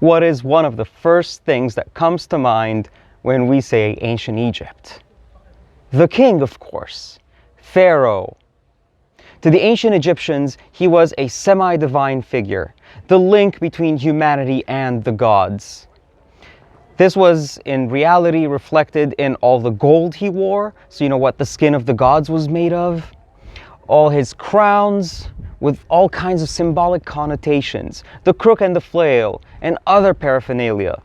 what is one of the first things that comes to mind when we say ancient Egypt? The king, of course, Pharaoh. To the ancient Egyptians, he was a semi-divine figure, the link between humanity and the gods. This was in reality reflected in all the gold he wore, so you know what the skin of the gods was made of, all his crowns with all kinds of symbolic connotations, the crook and the flail, and other paraphernalia.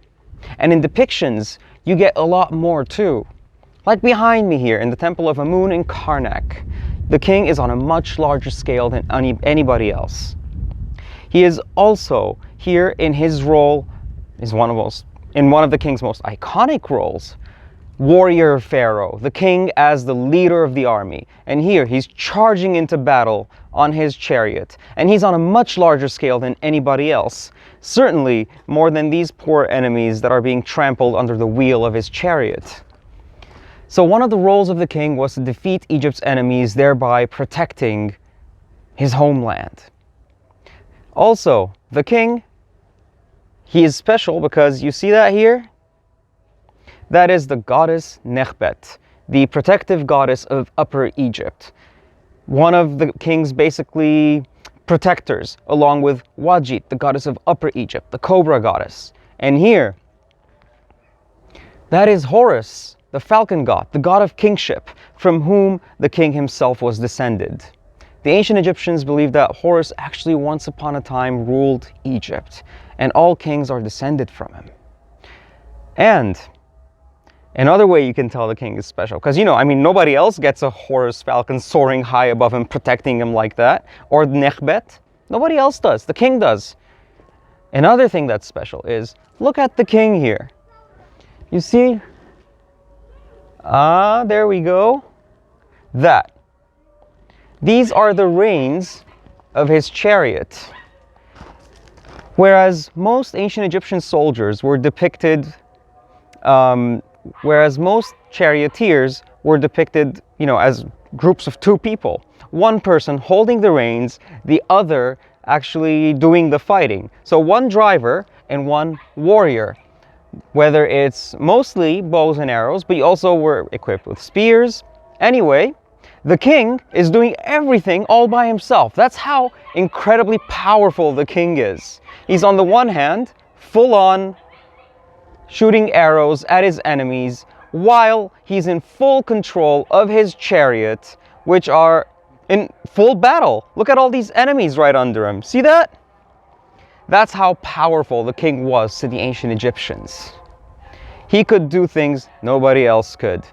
And in depictions, you get a lot more too. Like behind me here in the temple of Amun in Karnak, the king is on a much larger scale than anybody else. He is also here in his role, in one of the king's most iconic roles, warrior pharaoh, the king as the leader of the army. And here he's charging into battle on his chariot, and he's on a much larger scale than anybody else, certainly more than these poor enemies that are being trampled under the wheel of his chariot. So one of the roles of the king was to defeat Egypt's enemies, thereby protecting his homeland. Also, the king, he is special because you see that here? That is the goddess Nekhbet, the protective goddess of Upper Egypt. One of the king's basically protectors, along with Wajit, the goddess of Upper Egypt, the cobra goddess. And here, that is Horus, the falcon god, the god of kingship, from whom the king himself was descended. The ancient Egyptians believed that Horus actually once upon a time ruled Egypt, and all kings are descended from him. And another way you can tell the king is special, because nobody else gets a Horus falcon soaring high above him, protecting him like that, or Nekhbet. Nobody else does, the king does. Another thing that's special is, look at the king here. You see? There we go. These are the reins of his chariot. Whereas most ancient Egyptian soldiers were depicted, whereas most charioteers were depicted, as groups of two people. One person holding the reins, the other actually doing the fighting. So one driver and one warrior. Whether it's mostly bows and arrows, but you also were equipped with spears. Anyway, the king is doing everything all by himself. That's how incredibly powerful the king is. He's on the one hand, full on shooting arrows at his enemies, while he's in full control of his chariot, which are in full battle. Look at all these enemies right under him. See that? That's how powerful the king was to the ancient Egyptians. He could do things nobody else could.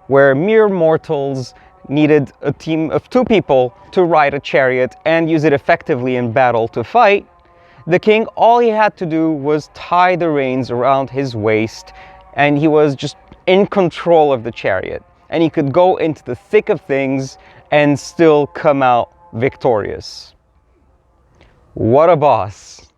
Where mere mortals needed a team of two people to ride a chariot and use it effectively in battle to fight, the king, all he had to do was tie the reins around his waist, and he was just in control of the chariot. And he could go into the thick of things and still come out victorious. What a boss.